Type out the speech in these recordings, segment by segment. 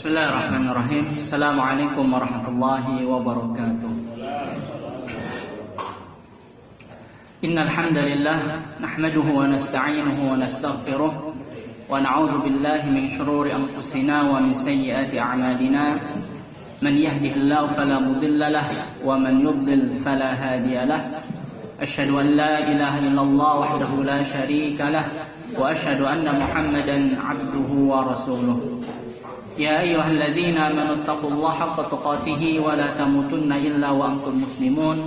Bismillahirrahmanirrahim. Assalamualaikum warahmatullahi wabarakatuh. Innal hamdalillah nahmaduhu wa nasta'inuhu wa nastaghfiruh wa na'udzu billahi min shururi anfusina wa min sayyiati a'malina. Man yahdihillahu fala mudilla lahu wa man yudlil fala hadiya lahu. Asyhadu an la ilaha illallah wahdahu la syarika lahu wa asyhadu anna Muhammadan 'abduhu wa rasuluh. Ya ayyuhalladzina amanu taqullaha haqqa tuqatih wa la tamutunna illa wa antum muslimun.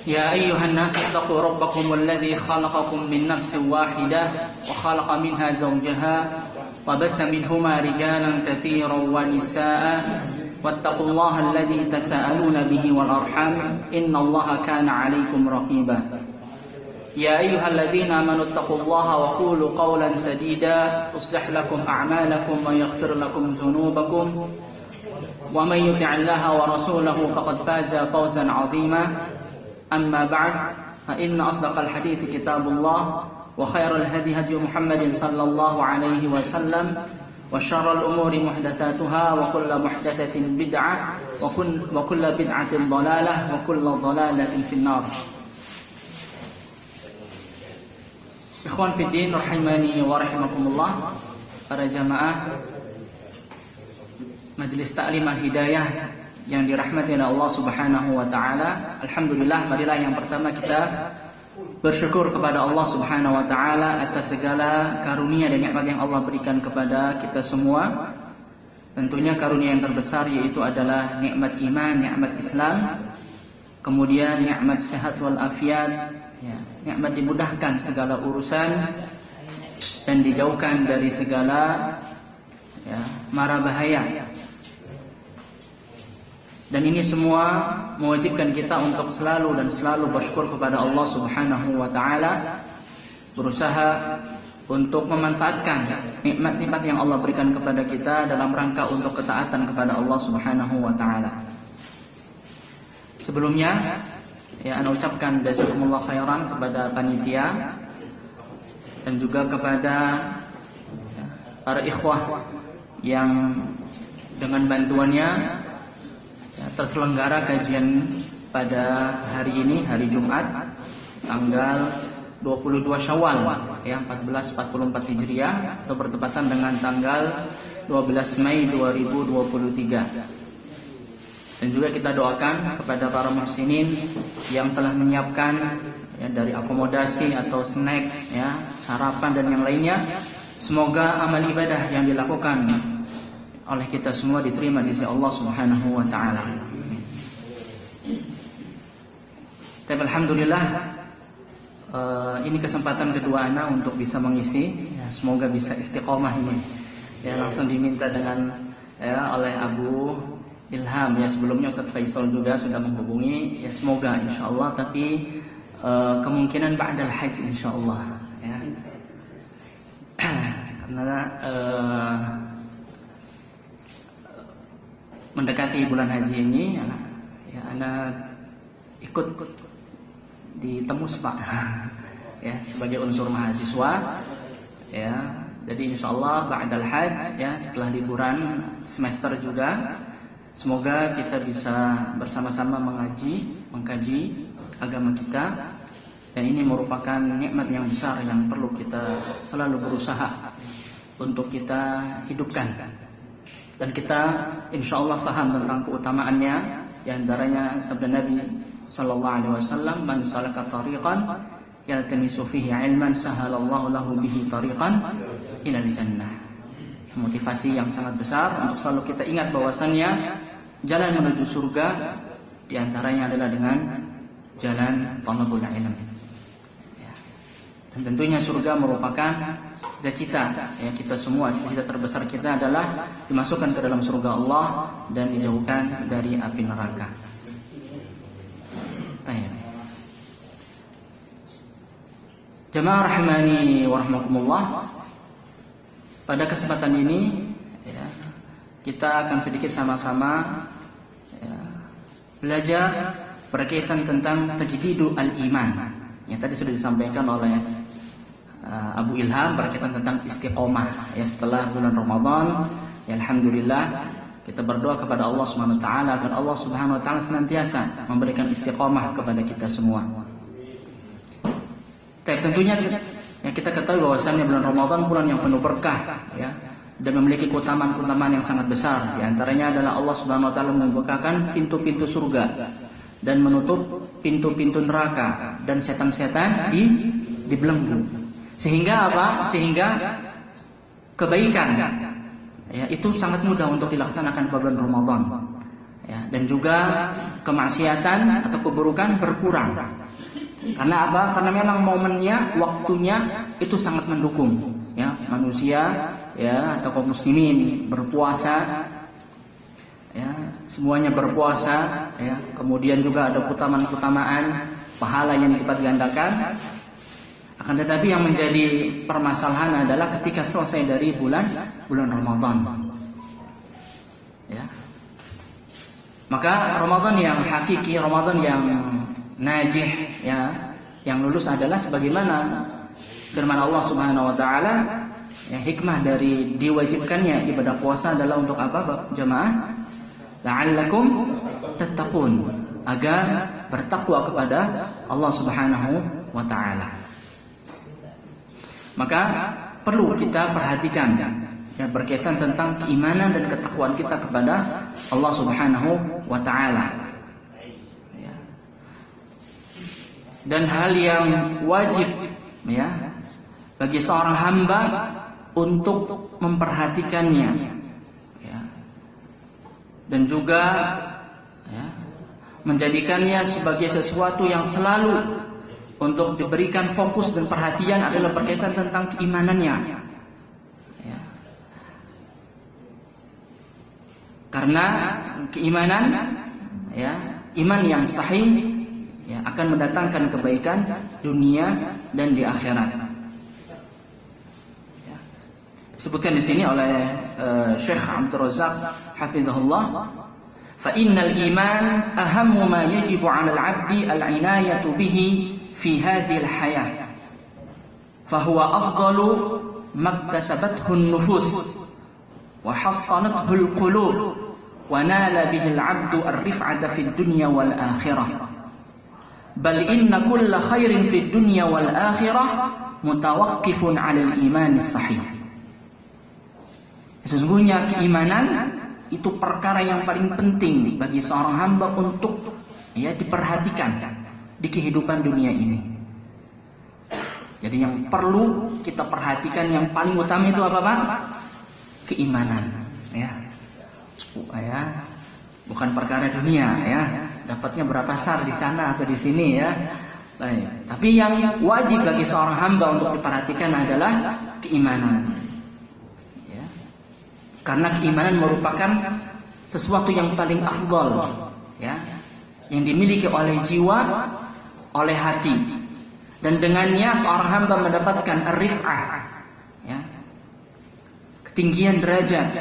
Ya ayyuhan nas taqu rabbakumul ladzi khalaqakum min nafsin wahidah wa khalaqa minha zawjaha wa batha minhuma rijalan katsiran wa nisaa'a wattaqullaha alladzi tasaaluna bihi wal arham innallaha kana 'alaikum raqiba. يا أيها الذين آمنوا اتقوا الله وقولوا قولا سديدا يصلح لكم أعمالكم ويغفر لكم ذنوبكم ومن يطع الله ورسوله فقد فاز فوزا عظيما أما بعد فإن أصدق الحديث كتاب الله وخير الهدي هدي محمد صلى الله عليه وسلم وشر الأمور محدثاتها وكل محدثة بدعة وكل بدعة ضلالة وكل ضلالة في النار. Ikhwan fiddin rahimani wa rahimakumullah, para jamaah Majelis Ta'lim Al-Hidayah yang dirahmati oleh Allah Subhanahu wa taala. Alhamdulillah, marilah yang pertama kita bersyukur kepada Allah Subhanahu wa taala atas segala karunia dan nikmat yang Allah berikan kepada kita semua. Tentunya karunia yang terbesar yaitu adalah nikmat iman, nikmat Islam, kemudian nikmat sehat wal afiat, ya, nikmat dimudahkan segala urusan dan dijauhkan dari segala mara bahaya. Dan ini semua mewajibkan kita untuk selalu bersyukur kepada Allah Subhanahu wa taala, berusaha untuk memanfaatkan nikmat-nikmat yang Allah berikan kepada kita dalam rangka untuk ketaatan kepada Allah Subhanahu wa taala. Sebelumnya ana ucapkan jazakumullah khairan kepada panitia dan juga kepada para ikhwah yang dengan bantuannya terselenggara kajian pada hari ini, hari Jumat, tanggal 22 Syawal 1444 Hijriah, atau bertepatan dengan tanggal 12 Mei 2023. Dan juga kita doakan kepada para muhsinin yang telah menyiapkan dari akomodasi atau snack, sarapan dan yang lainnya. Semoga amal ibadah yang dilakukan oleh kita semua diterima di sisi Allah Subhanahu wa taala. Tapi alhamdulillah, ini kesempatan kedua ana untuk bisa mengisi. Semoga bisa istiqomah ini. Langsung diminta dengan oleh Abu Ilham, sebelumnya Ustaz Faisal juga sudah menghubungi, semoga insyaallah, tapi kemungkinan ba'dal haji insyaallah, karena mendekati bulan haji ini, anak ikut di Temus Pak, sebagai unsur mahasiswa, jadi insyaallah ba'dal haj, setelah liburan semester juga. Semoga kita bisa bersama-sama mengkaji agama kita, dan ini merupakan nikmat yang besar yang perlu kita selalu berusaha untuk kita hidupkan. Dan kita insyaallah paham tentang keutamaannya, di antaranya sabda Nabi sallallahu alaihi wasallam, "Man salaka tariqan yaltamisu fihi 'ilman sahalallahu lahu bihi tariqan ilal jannah." Motivasi yang sangat besar untuk selalu kita ingat bahwasannya jalan menuju surga diantaranya adalah dengan jalan talabul ilm. Dan tentunya surga merupakan cita-cita kita semua. Cita terbesar kita adalah dimasukkan ke dalam surga Allah dan dijauhkan dari api neraka. Jamaah rahimani wa rahmakumullah, pada kesempatan ini kita akan sedikit sama-sama belajar berkaitan tentang tajdidu al-iman. Tadi sudah disampaikan oleh Abu Ilham berkaitan tentang istiqomah ya setelah bulan Ramadan. Ya, alhamdulillah kita berdoa kepada Allah Subhanahu wa taala agar Allah Subhanahu wa taala senantiasa memberikan istiqomah kepada kita semua. Tapi tentunya ya, kita ketahui bahwasannya bulan Ramadan bulan yang penuh berkah ya, dan memiliki keutamaan-keutamaan yang sangat besar. Di antaranya adalah Allah Subhanahu wa taala membukakan pintu-pintu surga dan menutup pintu-pintu neraka, dan setan-setan dibelenggu. Sehingga apa? Sehingga kebaikan ya, itu sangat mudah untuk dilaksanakan pada bulan Ramadan. Ya, dan juga kemaksiatan atau keburukan berkurang. Karena apa? Karena memang momennya, waktunya itu sangat mendukung. Ya, manusia ya atau kaum muslimin berpuasa, ya semuanya berpuasa, ya kemudian juga ada keutamaan-keutamaan pahala yang dilipat gandakan. Akan tetapi yang menjadi permasalahan adalah ketika selesai dari bulan Ramadan. Ya. Maka Ramadan yang hakiki, Ramadan yang najih, ya, yang lulus adalah sebagaimana firman Allah Subhanahu wa taala, ya, hikmah dari diwajibkannya ibadah puasa adalah untuk apa, jemaah? La'allakum tattaqun, agar bertakwa kepada Allah Subhanahu wa taala. Maka perlu kita perhatikan ya berkaitan tentang keimanan dan ketakwaan kita kepada Allah Subhanahu wa taala. Ya. Dan hal yang wajib ya bagi seorang hamba untuk memperhatikannya ya. Dan juga ya, menjadikannya sebagai sesuatu yang selalu untuk diberikan fokus dan perhatian adalah berkaitan tentang keimanannya. Ya. Karena keimanan, ya, iman yang sahih, ya, akan mendatangkan kebaikan dunia dan di akhirat. Ya. Disebutkan di sini oleh Syekh Abdul Razak hafizahullah, fa innal iman ahammu ma yajibu 'ala al-'abdi al-'inayatu bihi fi hadhil hayah fahuwa afdalu maktasabathu an-nufus wa hassanathu al-qulub wa nala bihi al-'abdu ar-rif'ata fid dunya wal akhirah bal inna kulla khairin fid dunya wal akhirah mutawaqqifun 'ala al-iman as-sahih. Sesungguhnya keimanan itu perkara yang paling penting bagi seorang hamba untuk ya diperhatikan di kehidupan dunia ini. Jadi yang perlu kita perhatikan yang paling utama itu apa, Pak? Keimanan, ya. Ya. Bukan perkara dunia, ya. Dapatnya berapa sar di sana atau di sini, ya. Baik. Tapi yang wajib bagi seorang hamba untuk diperhatikan adalah keimanan. Ya. Karena keimanan merupakan sesuatu yang paling afdal, ya, yang dimiliki oleh jiwa, oleh hati, dan dengannya seorang hamba mendapatkan ar-rif'ah, ya, ketinggian derajat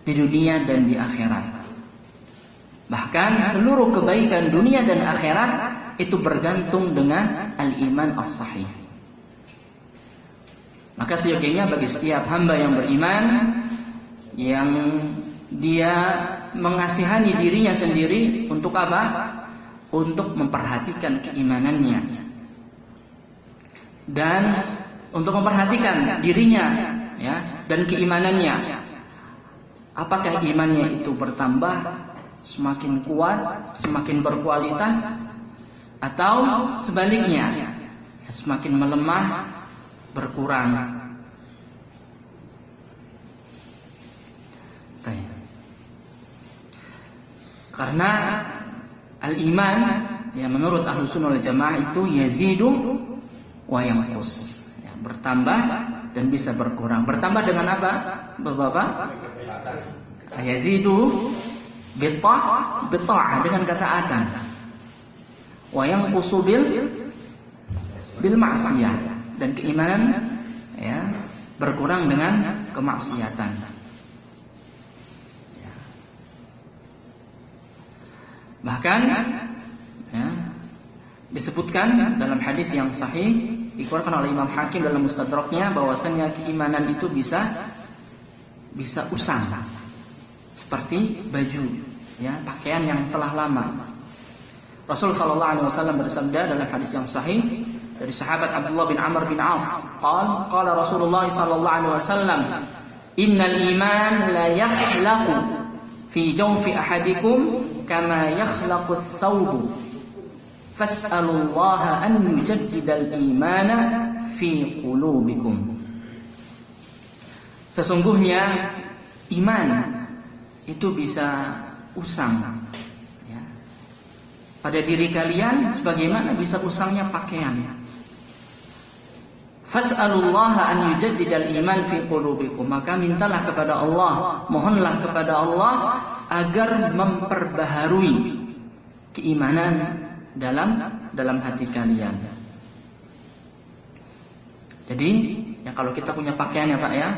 di dunia dan di akhirat. Bahkan seluruh kebaikan dunia dan akhirat itu bergantung dengan al-iman as-sahih. Maka seyogianya bagi setiap hamba yang beriman, yang dia mengasihani dirinya sendiri untuk apa? Untuk memperhatikan keimanannya dan untuk memperhatikan dirinya ya dan keimanannya. Apakah imannya itu bertambah, semakin kuat, semakin berkualitas, atau sebaliknya semakin melemah, berkurang. Karena al-iman ya menurut Ahlus Sunnah wal Jamaah itu yazidu wa yanqus, ya, bertambah dan bisa berkurang. Bertambah dengan apa, Bapak? Yazidu bita'ah dengan ketaatan. Wa yanqusu bil ma'siyah, dan keimanan ya berkurang dengan kemaksiatan. Bahkan ya, disebutkan dalam hadis yang sahih dikeluarkan oleh Imam Hakim dalam Mustadraknya bahwasanya keimanan itu bisa usang seperti baju, ya, pakaian yang telah lama. Rasul sallallahu alaihi wasallam bersabda dalam hadis yang sahih dari sahabat Abdullah bin Amr bin As, qala Rasulullah sallallahu alaihi wasallam, innal iman la yakhlaqu fi jawfi ahadikum kama yakhlaqu ath-thawb fas'alullaha an yujaddidal imana fi qulubikum. Sesungguhnya iman itu bisa usang, ya, pada diri kalian sebagaimana bisa usangnya pakaian. Fas'alullaha an yujaddidal iman fi qulubikum. Maka mintalah kepada Allah, mohonlah kepada Allah agar memperbaharui keimanan dalam hati kalian. Jadi, ya, kalau kita punya pakaian, ya Pak, ya,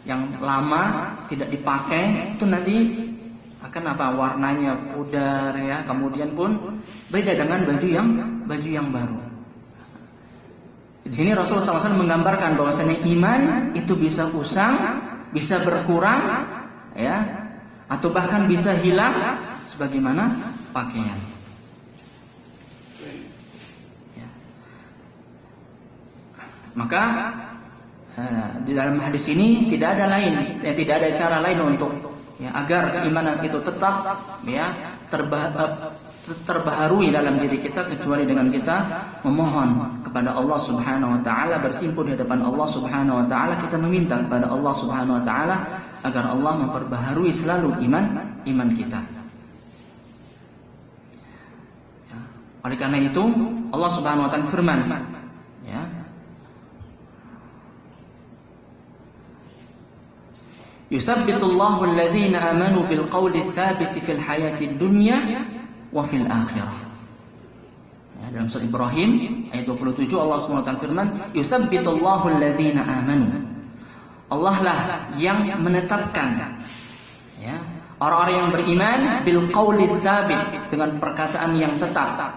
yang lama tidak dipakai, itu nanti akan warnanya pudar, ya, kemudian pun beda dengan baju yang baru. Di sini Rasulullah SAW menggambarkan bahwasanya iman itu bisa usang, bisa berkurang, ya, atau bahkan bisa hilang sebagaimana pakaian. Maka di dalam hadis ini tidak ada cara lain untuk, ya, agar keimanan itu tetap, ya, terbaharui dalam diri kita kecuali dengan kita memohon kepada Allah Subhanahu wa taala, bersimpuh di hadapan Allah Subhanahu wa taala, kita meminta kepada Allah Subhanahu wa taala agar Allah memperbaharui selalu iman kita. Ya. Oleh karena itu Allah Subhanahu wa taala firman, ya, yusabbitullahu alladhina amanu bil qawli tsabiti fil hayatid dunya wa fil akhirah. Ya, dalam surah Ibrahim ayat 27 Allah SWT firman, yusabbitullahu alladhina amanu. Allah lah yang menetapkan, ya, orang-orang yang beriman bil qawli tsabit, dengan perkataan yang tetap.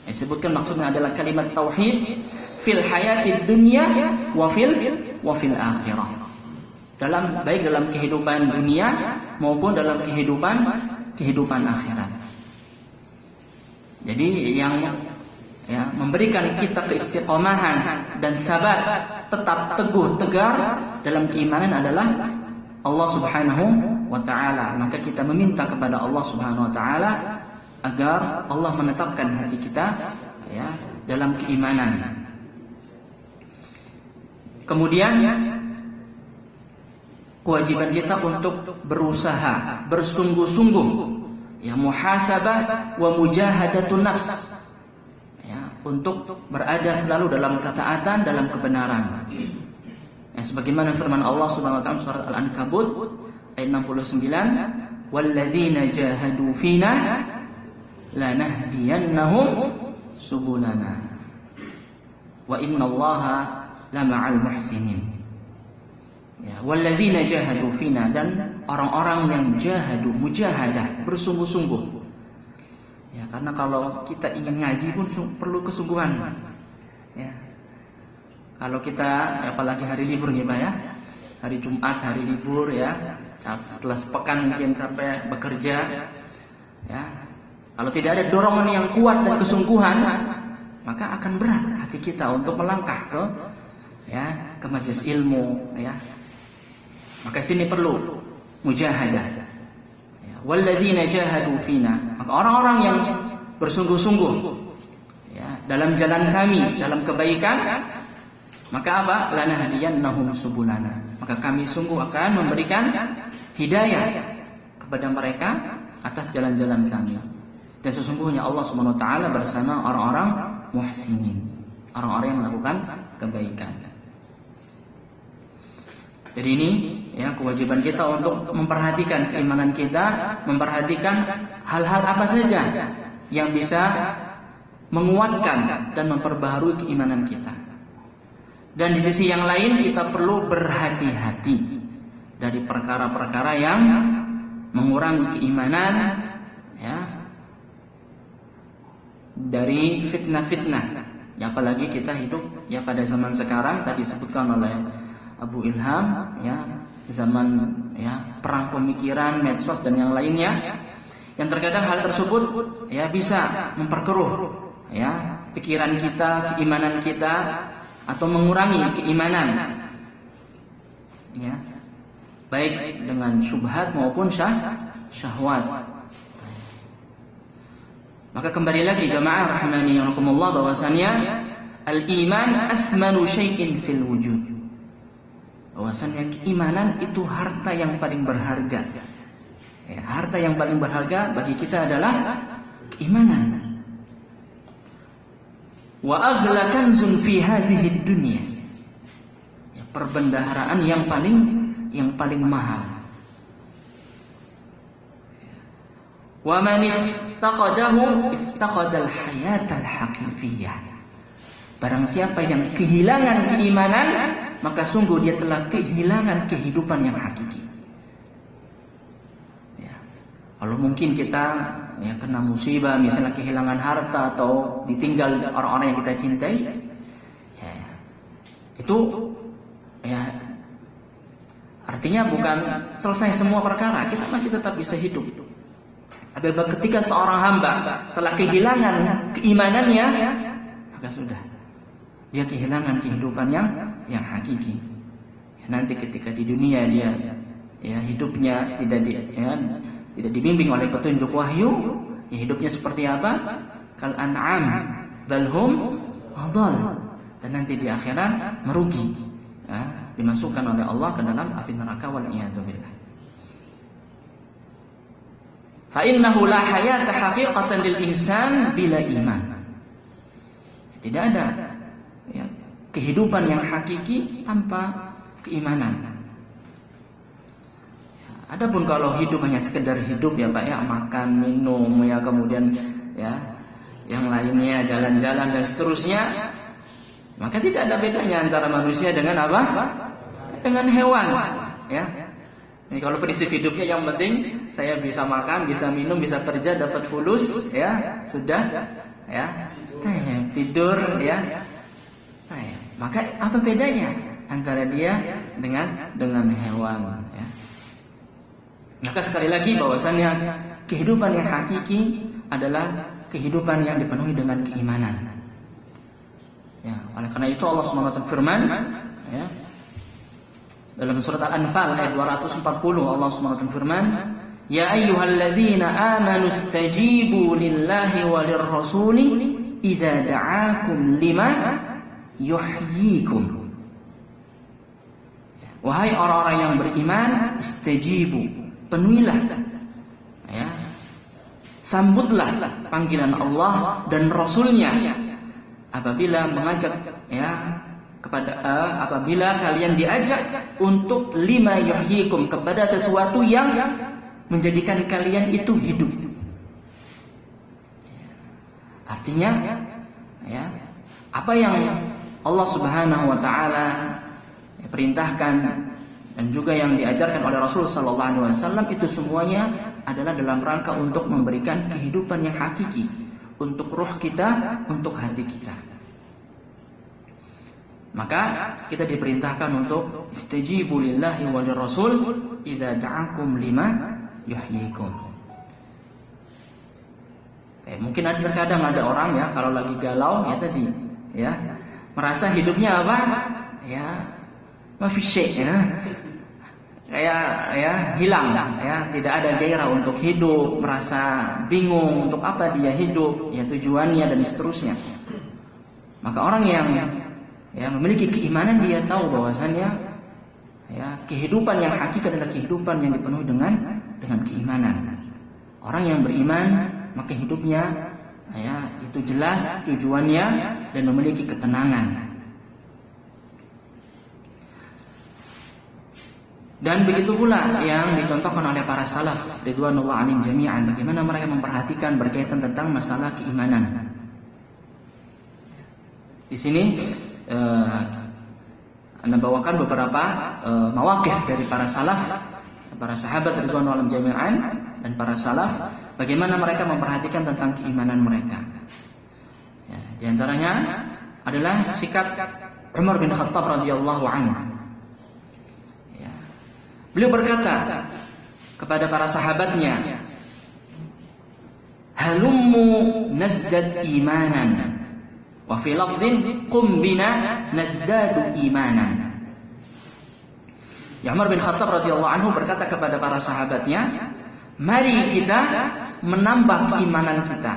Disebutkan maksudnya adalah kalimat tauhid fil hayatid dunya wa fil akhirah. Baik dalam kehidupan dunia maupun dalam kehidupan akhirat. Jadi yang, ya, memberikan kita keistiqomahan dan sabat, tetap teguh tegar dalam keimanan adalah Allah Subhanahu wa taala. Maka kita meminta kepada Allah Subhanahu wa taala agar Allah menetapkan hati kita, ya, dalam keimanan. Kemudian kewajiban kita untuk berusaha, bersungguh-sungguh, ya, muhasabah wa mujahadatun nafs, ya, untuk berada selalu dalam ketaatan, dalam kebenaran. Ya, sebagaimana firman Allah Subhanahu wa taala surat Al-Ankabut ayat 69, walladzina jahadu fina lanahdiyannahum subulana wa innallaha lama'al muhsinin. Ya, walladzina jahadu fina, dan orang-orang yang jahadu, mujahadah, bersungguh-sungguh. Ya, karena kalau kita ingin ngaji pun perlu kesungguhan. Ya. Kalau kita, apalagi hari libur nih Pak, ya, hari Jumat, hari libur, ya, setelah sepekan mungkin capek bekerja, ya, kalau tidak ada dorongan yang kuat dan kesungguhan, maka akan berat hati kita untuk melangkah ke majelis ilmu, ya. Maka sini perlu mujahadah. Ya, walladzina jahadu fina, maka orang-orang yang bersungguh-sungguh, ya, dalam jalan kami, dalam kebaikan, maka apa? Lanahdiyannahum subulana, maka kami sungguh akan memberikan hidayah kepada mereka atas jalan-jalan kami. Dan sesungguhnya Allah Subhanahu wa taala bersama orang-orang muhsinin, orang-orang yang melakukan kebaikan. Jadi ini, ya, kewajiban kita untuk memperhatikan keimanan kita, memperhatikan hal-hal apa saja yang bisa menguatkan dan memperbaharui keimanan kita. Dan di sisi yang lain kita perlu berhati-hati dari perkara-perkara yang mengurangi keimanan, ya, dari fitnah-fitnah. Ya, apalagi kita hidup ya pada zaman sekarang tadi disebutkan oleh Abu Ilham, ya, zaman ya perang pemikiran, medsos dan yang lainnya, yang terkadang hal tersebut ya bisa memperkeruh ya pikiran kita, keimanan kita, atau mengurangi keimanan. Ya. Baik dengan syubhat maupun syahwat. Maka kembali lagi jamaah rahimani rahimakumullah bahwasannya al-iman athmanu syai'in fil wujud. Bahwasannya keimanan itu harta yang paling berharga. Ya, harta yang paling berharga bagi kita adalah keimanan. Wa aghla kanzun fi hadhihi dunya. Ya, perbendaharaan yang paling mahal. Wa man iftaqadahu iftaqadal hayatal haqiqiyah. Barang siapa yang kehilangan keimanan, maka sungguh dia telah kehilangan kehidupan yang hakiki. Ya. Kalau mungkin kita ya kena musibah, misalnya kehilangan harta atau ditinggal orang-orang yang kita cintai, ya, itu ya artinya bukan selesai semua perkara, kita masih tetap bisa hidup. Tapi ketika seorang hamba telah kehilangan keimanannya, maka sudah dia kehilangan kehidupan yang hakiki. Ya, nanti ketika di dunia dia ya hidupnya tidak dibimbing oleh petunjuk wahyu, ya hidupnya seperti apa? Kal an'am bal hum adall. Dan nanti di akhirat merugi, ya, dimasukkan oleh Allah ke dalam api neraka wal iyadzu billah. Fa innahu la hayata haqiqatan lil insan bila iman. Tidak ada ya, kehidupan yang hakiki tanpa keimanan. Adapun kalau hidup hanya sekedar hidup ya Pak ya, makan, minum ya, kemudian ya yang lainnya jalan-jalan dan seterusnya, maka tidak ada bedanya antara manusia dengan apa? Dengan hewan, ya. Ini kalau prinsip hidupnya yang penting saya bisa makan, bisa minum, bisa kerja, dapat fulus, ya, sudah, ya. Tidur, ya. Maka apa bedanya antara dia dengan hewan, ya? Maka sekali lagi bahwasannya kehidupan yang hakiki adalah kehidupan yang dipenuhi dengan keimanan. Ya, oleh karena itu Allah SWT firman, ya, dalam surat Al-Anfal ayat 240 Allah SWT firman, ya ayyuhalladzina amanu istajibu lillahi walir rasuli idza da'akum lima yuhyikum. Wahai orang-orang yang beriman, istajibu, penuhilah, ya, sambutlah panggilan Allah dan Rasulnya apabila mengajak, ya, apabila kalian diajak untuk lima yuhyikum, kepada sesuatu yang menjadikan kalian itu hidup. Artinya, ya, apa yang Allah Subhanahu wa taala perintahkan dan juga yang diajarkan oleh Rasul sallallahu alaihi wasallam itu semuanya adalah dalam rangka untuk memberikan kehidupan yang hakiki untuk ruh kita, untuk hati kita. Maka kita diperintahkan untuk istajibu lillahi wa lirrasul idza da'akum lima yuhyikum. Mungkin terkadang ada orang ya kalau lagi galau ya tadi ya merasa hidupnya apa? Ya mafisy ya. Kayak ya hilang ya, tidak ada gairah untuk hidup, merasa bingung untuk apa dia hidup, ya tujuannya dan seterusnya. Maka orang yang ya memiliki keimanan, dia tahu bahwasannya ya kehidupan yang hakiki adalah kehidupan yang dipenuhi dengan keimanan. Orang yang beriman maka hidupnya ya itu jelas tujuannya dan memiliki ketenangan. Dan begitu pula yang dicontohkan oleh para salaf ridwanullah alaihim jami'an, bagaimana mereka memperhatikan berkaitan tentang masalah keimanan. Di sini Anda bawakan beberapa mawaqif dari para salaf, para sahabat ridwanullah alaihim jami'an dan para salaf, bagaimana mereka memperhatikan tentang keimanan mereka. Di antaranya adalah sikap Umar bin Khattab radhiyallahu anhu. Ya. Beliau berkata kepada para sahabatnya, "Halummu nazdad imanan." Wa fi lafdhin, "Qum bina nazdadu imanan." Ya, Umar bin Khattab radhiyallahu anhu berkata kepada para sahabatnya, "Mari kita menambah keimanan kita.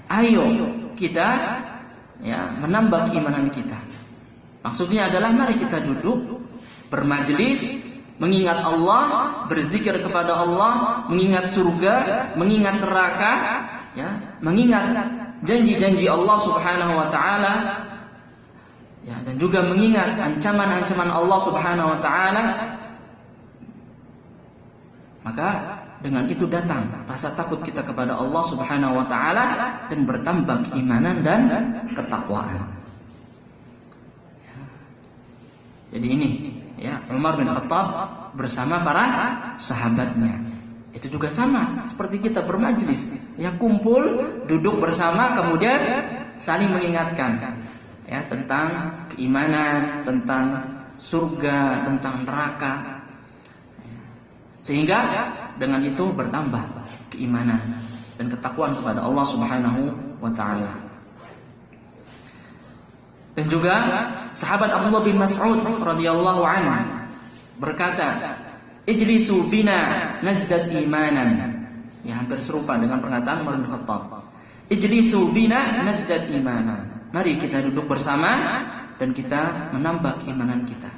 Ayo kita menambah keimanan kita." Maksudnya adalah mari kita duduk bermajelis, mengingat Allah, berzikir kepada Allah, mengingat surga, mengingat neraka, mengingat janji-janji Allah Subhanahu wa taala, dan juga mengingat ancaman-ancaman Allah Subhanahu wa taala. Maka dengan itu datang rasa takut kita kepada Allah Subhanahu wa taala dan bertambah keimanan dan ketakwaan. Jadi ini Umar bin Khattab bersama para sahabatnya. Itu juga sama seperti kita bermajlis, kumpul, duduk bersama, kemudian saling mengingatkan tentang keimanan, tentang surga, tentang neraka. Sehingga dengan itu bertambah keimanan dan ketakwaan kepada Allah Subhanahu wa taala. Dan juga sahabat Abdullah bin Mas'ud radhiyallahu anhu berkata, "Ijlisu bina nazdad imanan." Hampir serupa dengan perkataan Umar bin Khattab. "Ijlisu bina nazdad imanan." Mari kita duduk bersama dan kita menambah keimanan kita.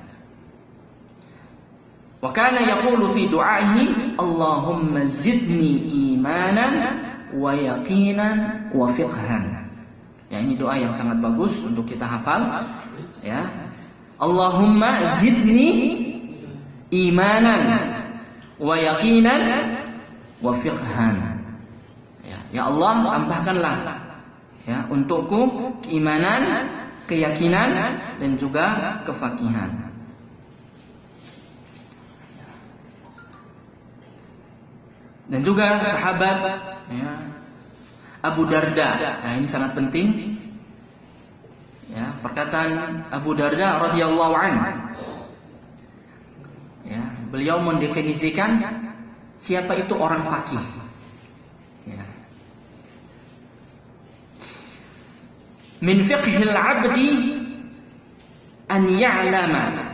Wa kana yaqulu fi du'aihi, "Allahumma zidni imanan wa yaqinan wa fiqhan." Ini doa yang sangat bagus untuk kita hafal. Allahumma zidni imanan wa yaqinan wa fiqhan. Ya Allah, tambahkanlah untukku keimanan, keyakinan dan juga kefakihan. Dan juga sahabat Abu Darda, ini sangat penting. Perkataan Abu Darda radhiyallahu anhu. Beliau mendefinisikan siapa itu orang faqih. Min fiqhil 'abdi an ya'lama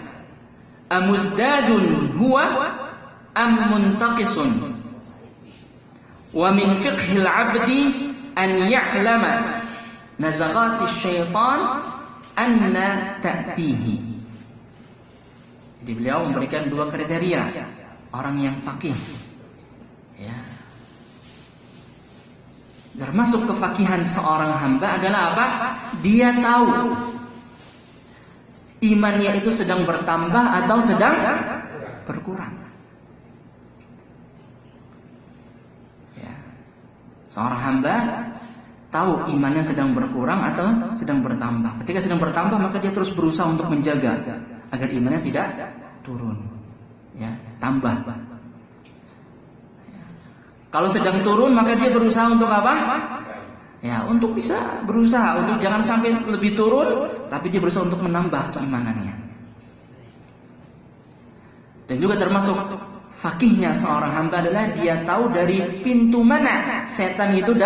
amuzdadun huwa am muntaqisun. Wa min fiqhil 'abdi an ya'lama nazaghatis syaitan anna ta'tihi. Jadi beliau memberikan dua kriteria orang yang faqih. Termasuk kefakihan seorang hamba adalah apa? Dia tahu imannya itu sedang bertambah atau sedang berkurang. Seorang hamba tahu imannya sedang berkurang atau sedang bertambah. Ketika sedang bertambah, maka dia terus berusaha untuk menjaga agar imannya tidak turun, tambah. Kalau sedang turun, maka dia berusaha untuk apa? Untuk bisa berusaha untuk jangan sampai lebih turun, tapi dia berusaha untuk menambah keimanannya. Dan juga termasuk fakihnya seorang hamba adalah dia tahu dari pintu mana setan itu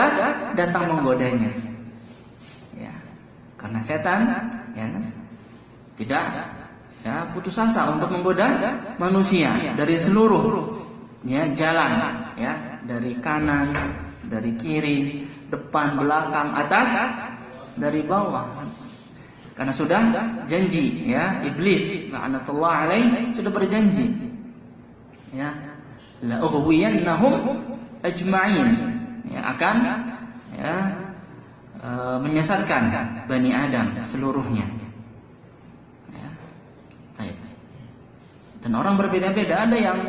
datang menggodanya. Karena setan tidak putus asa untuk menggoda manusia dari seluruh jalan, dari kanan, dari kiri, depan, belakang, atas, dari bawah. Karena sudah janji, iblis la'natullah alaih sudah berjanji. La ughwiyannahum ajma'in, akan menyesatkan Bani Adam seluruhnya. Dan orang berbeda-beda, ada yang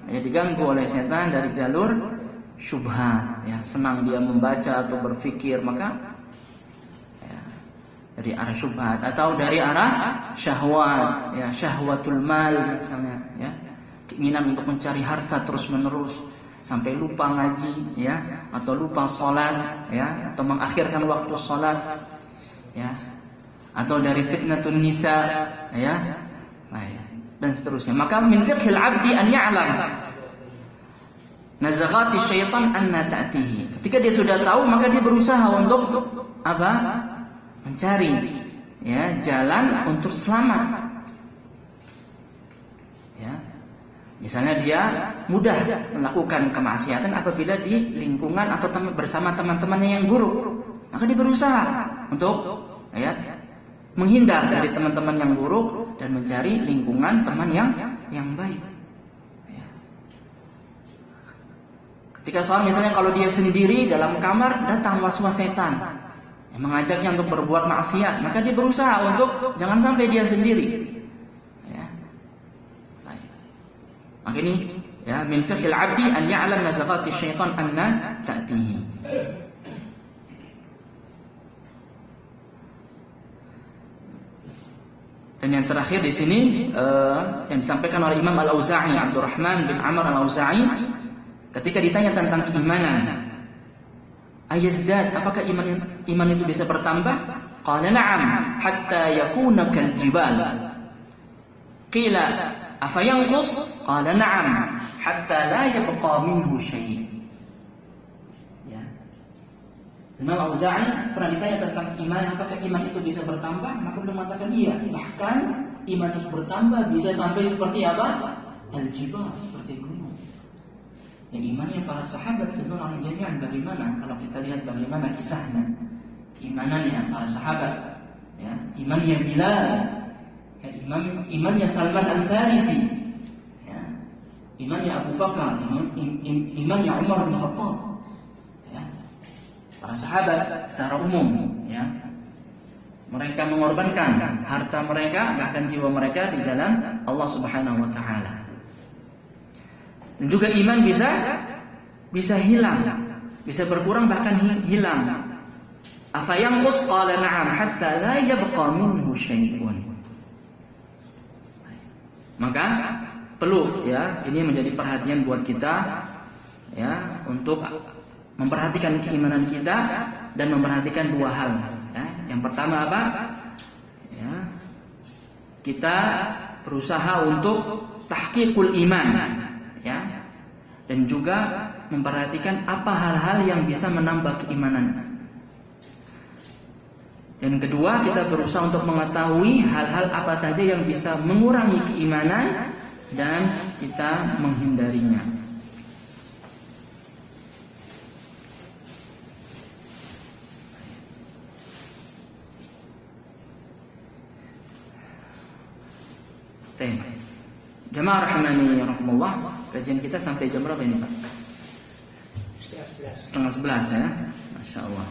diganggu oleh setan dari jalur syubhat, senang dia membaca atau berpikir, maka dari arah syubhat, atau dari arah syahwat, syahwatul mal misalnya, keinginan untuk mencari harta terus menerus, sampai lupa ngaji, ya, atau lupa sholat, ya, atau mengakhirkan waktu sholat, ya, atau dari fitnatun nisa, ya, dan seterusnya. Maka min fiqhil abdi an ya'lam nazaghati syaitan anna ta'tihi. Ketika dia sudah tahu, maka dia berusaha untuk apa? Mencari, ya, jalan untuk selamat. Ya. Misalnya dia mudah melakukan kemaksiatan apabila di lingkungan atau bersama teman-temannya yang buruk, maka dia berusaha untuk, ya, menghindar dari teman-teman yang buruk dan mencari lingkungan teman yang baik. Ya. Ketika seorang misalnya kalau dia sendiri dalam kamar, datang was-was setan yang mengajaknya untuk berbuat maksiat, maka dia berusaha untuk jangan sampai dia sendiri. Maka ini, ya, min fiqhil abdi an ya'lam nazaghati syaitan anna ta'tihi. Dan yang terakhir di sini yang disampaikan oleh Imam Al-Auza'i, Abdurrahman bin Amr Al-Auza'i, ketika ditanya tentang keimanan, ayazdad, apakah iman itu bisa bertambah? Qala na'am, hatta yakuna kal jibal. Qila afa yanqus? Qala na'am, hatta la yabqa minhu syai'. Ya. Imam Auza'i pernah ditanya tentang iman, apakah iman itu bisa bertambah? Maka beliau mengatakan iya, bahkan iman itu bertambah bisa sampai seperti apa? Al-jibal, seperti gunung. Ya, imannya para sahabat radhiyallahu anhum bagaimana? Kalau kita lihat bagaimana kisahnya, keimanannya para sahabat, ya, imannya Bilal, ya, imannya Salman Al-Farisi, ya, imannya Abu Bakar, imannya Umar bin Khattab, ya. Para sahabat secara umum, ya, mereka mengorbankan harta mereka, bahkan jiwa mereka di jalan Allah Subhanahu wa taala. Dan juga iman bisa hilang, bisa berkurang bahkan hilang. Afa yanqus? Qala na'am, hatta la yabqa minhu syai'un. Maka perlu, ya, ini menjadi perhatian buat kita, ya, untuk memperhatikan keimanan kita dan memperhatikan dua hal, ya. Yang pertama apa? Ya, kita berusaha untuk tahqiqul iman, ya, dan juga memperhatikan apa hal-hal yang bisa menambah keimanan. Dan kedua, kita berusaha untuk mengetahui hal-hal apa saja yang bisa mengurangi keimanan dan kita menghindarinya. Jamaah rahimani rahimakumullah, kajian kita sampai jam berapa ini, Pak? Setengah 11 ya. Masya Allah.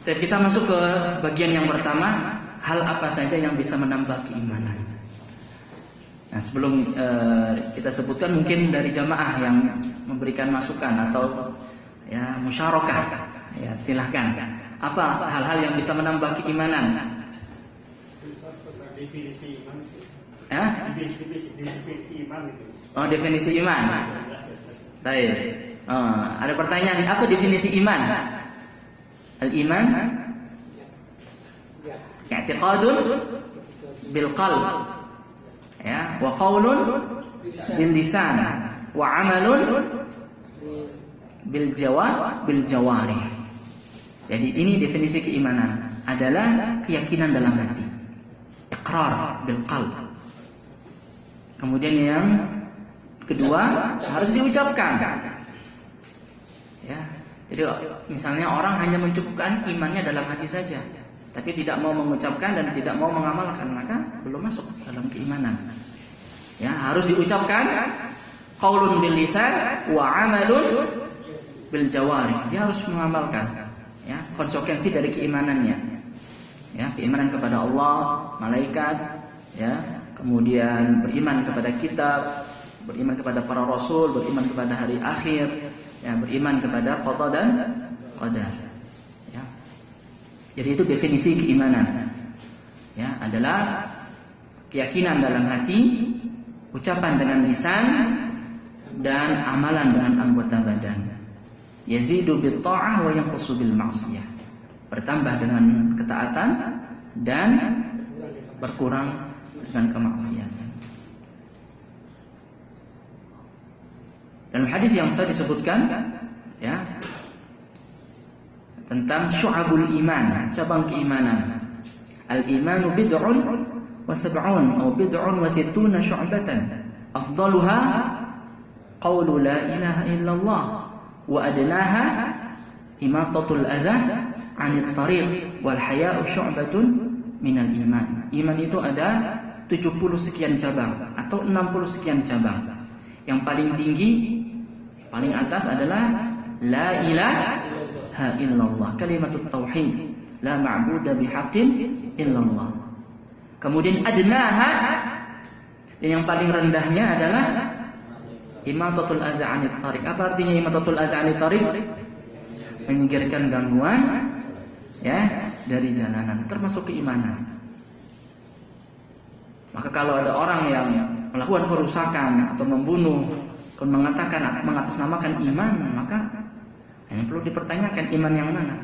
Kita masuk ke bagian yang pertama, hal apa saja yang bisa menambah keimanan. Nah, sebelum kita sebutkan, mungkin dari jamaah yang memberikan masukan atau, ya, musyarakah, ya, silahkan. Apa hal-hal yang bisa menambah keimanan? Definisi iman. Ya? Definisi iman itu. Oh, definisi iman. Baik. Ada pertanyaan, apa definisi iman? Al-iman i'tiqadun bil qalb, ya, wa qaulun bil lisan, wa amalun bil jawarih. Jadi ini definisi keimanan, adalah keyakinan dalam hati, iqrar bil qalb. Kemudian yang kedua harus diucapkan, ya. Jadi misalnya orang hanya mencukupkan imannya dalam hati saja, tapi tidak mau mengucapkan dan tidak mau mengamalkan, maka belum masuk dalam keimanan. Ya, harus diucapkan, qaulun bil lisan wa amalun bil jawarih. Dia harus mengamalkan, ya, konsekuensi dari keimanannya. Ya, keimanan kepada Allah, malaikat, ya, kemudian beriman kepada kitab, beriman kepada para rasul, beriman kepada hari akhir, ya, beriman kepada qada dan qadar, ya. Jadi itu definisi keimanan, ya, adalah keyakinan dalam hati, ucapan dengan lisan, dan amalan dengan anggota badan. Yazidu bit ta'ah wa yanqusu bil ma'siyah. Bertambah dengan ketaatan dan berkurang dengan kemaksiatan. Dalam hadis yang saya disebutkan ya tentang syu'abul iman, cabang keimanan. Al-imanu bid'un wa sab'un atau bid'un wa sittuna syu'batan. Afdaluha qawlu la ilaha illallah wa adnaha imatatul adza 'anil tariq wal haya'u syu'batun minal iman. Iman itu ada 70 sekian cabang atau 60 sekian cabang. Yang paling tinggi, paling atas adalah la ilaha illallah, kalimatut tauhid, la ma'budu bihaqqin illallah. Kemudian adnaha, yang paling rendahnya adalah imatatul adza 'anil tariq. Apa artinya imatatul adza 'anil tariq? Menyingkirkan gangguan ya dari jalanan, termasuk keimanan. Maka kalau ada orang yang melakukan perusakan atau membunuh, mengatakan mengatasnamakan iman, maka yang perlu dipertanyakan iman yang mana?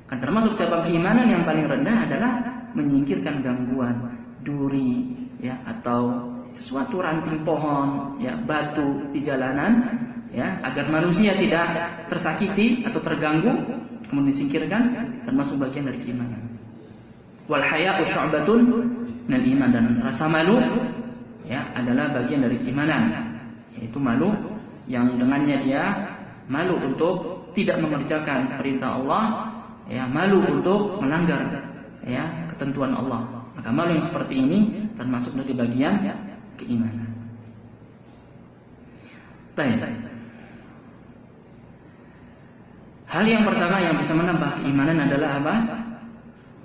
Kan termasuk cabang keimanan yang paling rendah adalah menyingkirkan gangguan, duri, ya, atau sesuatu ranting pohon, ya, batu di jalanan, ya, agar manusia tidak tersakiti atau terganggu, kemudian disingkirkan, termasuk bagian dari keimanan. Wal haya'u syu'batun minal iman, dan rasa malu ya adalah bagian dari keimanan, yaitu malu yang dengannya dia malu untuk tidak mengerjakan perintah Allah, ya, malu untuk melanggar ya ketentuan Allah. Maka malu yang seperti ini termasuk dari bagian keimanan. Baik. Hal yang pertama yang bisa menambah keimanan adalah apa?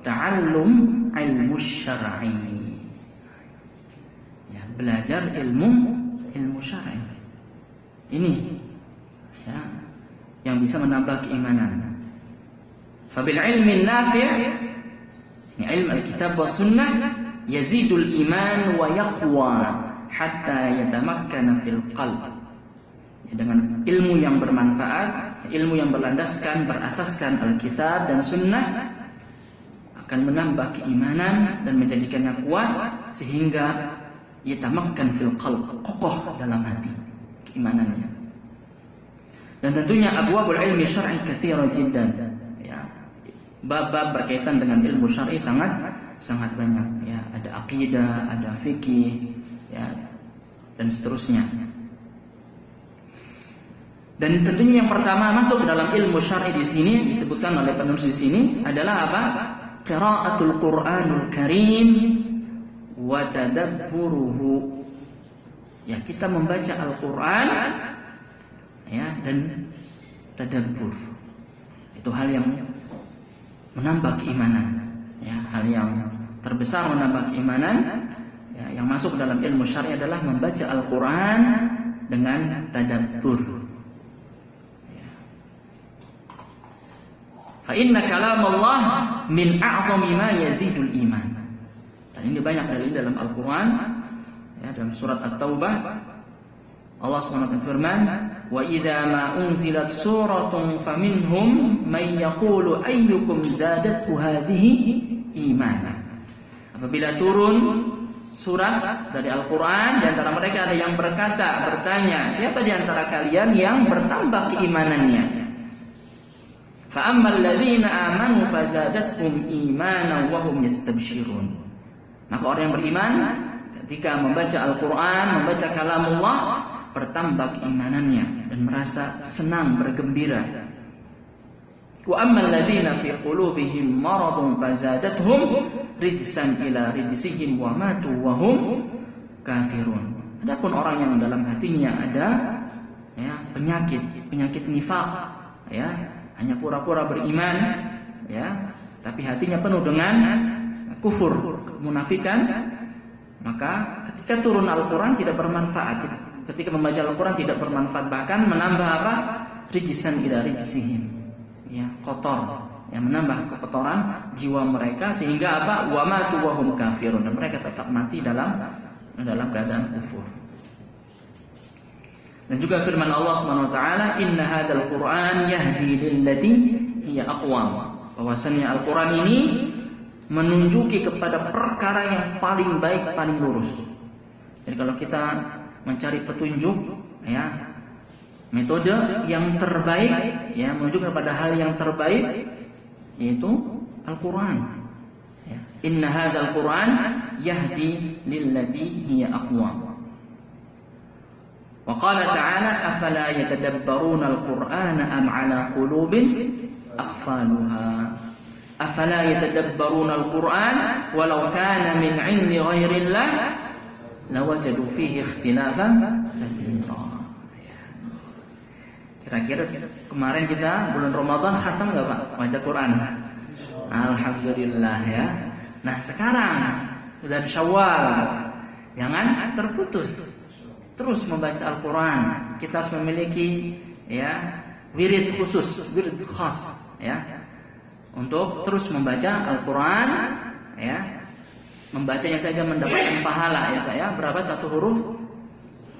Ta'allum ilmu syar'i. Ya, belajar ilmu syar'i. Ini ya, yang bisa menambah keimanan. Fabil ilmi nafi', ini ilmu Alkitab wa Sunnah, yazidul iman wa yaqwa hatta yatamakkana fil qalb. Ya, dengan ilmu yang bermanfaat, ilmu yang berlandaskan, berasaskan Alkitab dan Sunnah, akan menambah keimanan dan menjadikannya kuat sehingga yatamakkan fil qalb, kokoh dalam hati keimanannya. Dan tentunya abwabul ilmi syar'i katsira jiddan. Ya, bab-bab berkaitan dengan ilmu syar'i sangat banyak. Ya, ada akidah, ada fikih, ya, dan seterusnya. Dan tentunya yang pertama masuk dalam ilmu syar'i di sini disebutkan oleh penulis di sini adalah apa? Qiraatul Qur'anul Karim wa tadabburuhu. Ya, kita membaca Al-Qur'an ya dan tadabbur. Itu hal yang menambah keimanan. Ya, hal yang terbesar menambah keimanan ya, yang masuk dalam ilmu syar'i adalah membaca Al-Qur'an dengan tadabbur. Fa inna kalam Allah min a'zami ma yazidul iman. Dan ini banyak dalil dalam Al-Qur'an ya, dalam surat At-Taubah Allah SWT berfirman, wa idza ma unzilat suratun faminhum may yaqulu ayyukum zadathu hadhihi imana. Apabila turun surat dari Al-Qur'an, di antara mereka ada yang bertanya, siapa di antara kalian yang bertambah keimanannya? Fa ammal ladzina amanu fazadathum imanan wa hum yastabshirun. Maka orang yang beriman ketika membaca Al-Qur'an, membaca kalamullah, bertambah keimanannya dan merasa senang, bergembira. Wa ammal ladzina fi qulubihim maradun fazadathum rijsan ila rijsihim wa matu wa hum kafirun. Adapun orang yang dalam hatinya ada ya penyakit nifaq, ya, hanya pura-pura beriman, ya, tapi hatinya penuh dengan kufur, kemunafikan, maka ketika turun Al-Quran tidak bermanfaat. Ketika membaca Al-Quran tidak bermanfaat, bahkan menambah apa? Rijsan ila rijsihim, ya, kotor, ya, yang menambah kekotoran jiwa mereka sehingga apa? Wa matu wa hum kafirun, dan mereka tetap mati dalam keadaan kufur. Dan juga firman Allah Subhanahu wa taala, "Inna hadzal Qur'an yahdi lillati hiya aqwam." Bahwasanya Al-Qur'an ini menunjuki kepada perkara yang paling baik, paling lurus. Jadi kalau kita mencari petunjuk, ya, metode yang terbaik, ya, menuju kepada hal yang terbaik, yaitu Al-Qur'an. Ya. Inna hadzal Qur'an yahdi lillati hiya aqwam. Wa qala ta'ala afala yatadabbaruna al-Qur'ana am 'ala qulubin aqfaluha. Afala yatadabbaruna al-Qur'an walau kana min 'indi ghairillah lawajadu fihi ikhtilafan katsira. Kira-kira kemarin kita bulan Ramadan khatam enggak Pak baca Quran? Alhamdulillah ya. Nah, sekarang bulan Syawal jangan terputus. Terus membaca Al-Quran. Kita harus memiliki, ya, wirid khusus, wirid khas, ya, untuk terus membaca Al-Quran, ya. Membacanya saja mendapatkan pahala, ya Pak, ya. Berapa satu huruf?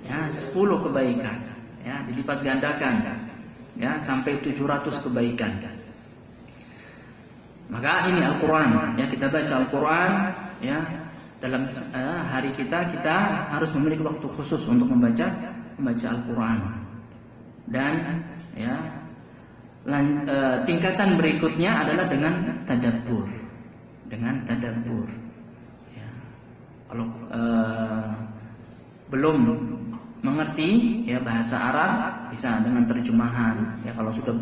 Ya, 10 kebaikan, ya, dilipat gandakan, ya, sampai 700 kebaikan. Maka ini Al-Quran, ya, kita baca Al-Quran, ya. Dalam hari kita harus memiliki waktu khusus untuk membaca Al-Quran. Dan, ya, tingkatan berikutnya adalah dengan tadabbur. Ya. Kalau belum mengerti, ya, bahasa Arab, bisa dengan terjemahan. Ya, kalau sudah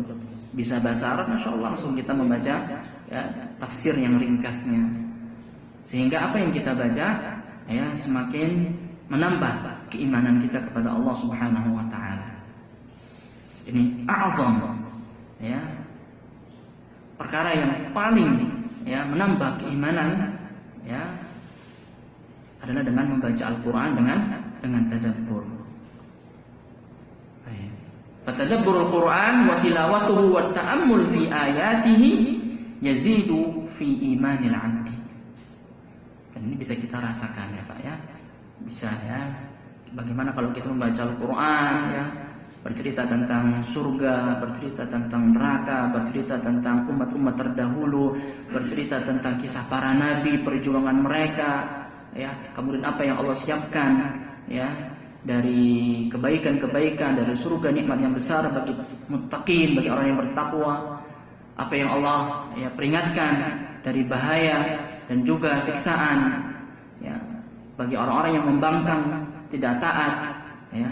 bisa bahasa Arab, Masya Allah, langsung kita membaca, ya, tafsir yang ringkasnya. Sehingga apa yang kita baca, ya, semakin menambah keimanan kita kepada Allah Subhanahu wa taala. Ini a'zam, ya, perkara yang paling, ya, menambah keimanan, ya, adalah dengan membaca Al-Qur'an dengan tadabbur. Fatadabburul Qur'an wa tilawatuhu wa ta'ammul fi ayatihi yazidu fi imanil 'abdi. Dan ini bisa kita rasakan, ya Pak, ya. Bisa, ya. Bagaimana kalau kita membaca Al-Quran, ya, bercerita tentang surga, bercerita tentang neraka, bercerita tentang umat-umat terdahulu, bercerita tentang kisah para nabi, perjuangan mereka, ya. Kemudian apa yang Allah siapkan, ya, dari kebaikan-kebaikan, dari surga, nikmat yang besar bagi muttaqin, bagi orang yang bertakwa. Apa yang Allah, ya, peringatkan dari bahaya dan juga siksaan, ya, bagi orang-orang yang membangkang, tidak taat, ya,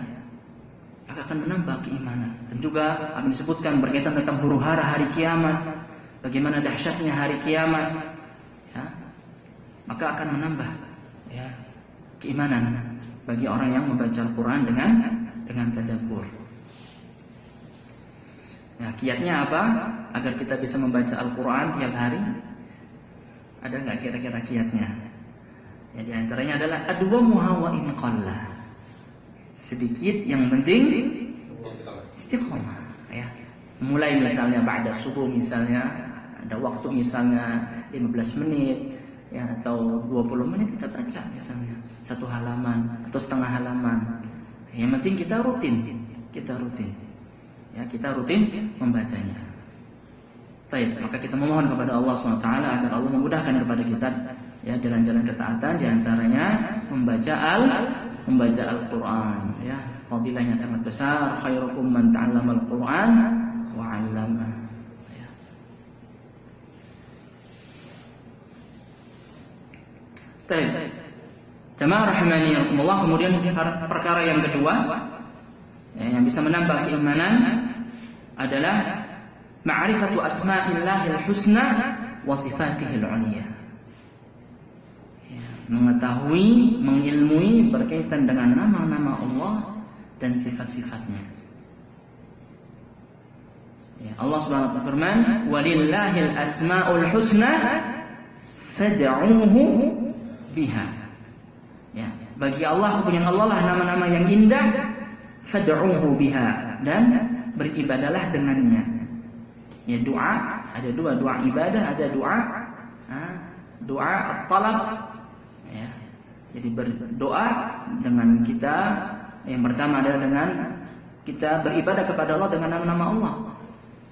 akan menambah keimanan. Dan juga akan disebutkan berkaitan tentang huru-hara hari kiamat, bagaimana dahsyatnya hari kiamat, ya, maka akan menambah, ya, keimanan bagi orang yang membaca Al-Quran dengan tadabbur. Ya, kiatnya apa? Agar kita bisa membaca Al-Quran tiap hari. Ada nggak kira-kira kiatnya? Ya, di antaranya adalah adwamuha wa in qalla. Sedikit, yang penting istiqomah, ya. Mulai misalnya ba'da subuh, misalnya ada waktu misalnya 15 menit, ya, atau 20 menit kita baca misalnya satu halaman atau setengah halaman. Yang penting kita rutin. Ya, kita rutin membacanya. Baik, maka kita memohon kepada Allah SWT agar Allah memudahkan kepada kita, ya, jalan-jalan ketaatan, di antaranya membaca Al-Quran, ya. Fadilahnya sangat besar. Khairukum man ta'allama Al-Quran wa 'allamah. Ya. Baik. Jamaah rahimani Allah, kemudian perkara yang kedua, ya, yang bisa menambah keimanan adalah ma'rifatu asma'illahil husna wa sifatihil 'uliyah. Ya, mengetahui, mengilmui berkaitan dengan nama-nama Allah dan sifat-sifatnya. Ya, Allah Subhanahu wa taala berfirman, "Walillahil asma'ul husna fad'uuhu biha." Ya, bagi Allah, kepunyaan Allah lah nama-nama yang indah, fad'uuhu biha, dan beribadalah dengannya. Ya, doa Ada dua, doa ibadah, ada doa at-talab. Ya. Jadi berdoa dengan kita, yang pertama adalah dengan kita beribadah kepada Allah dengan nama-nama Allah.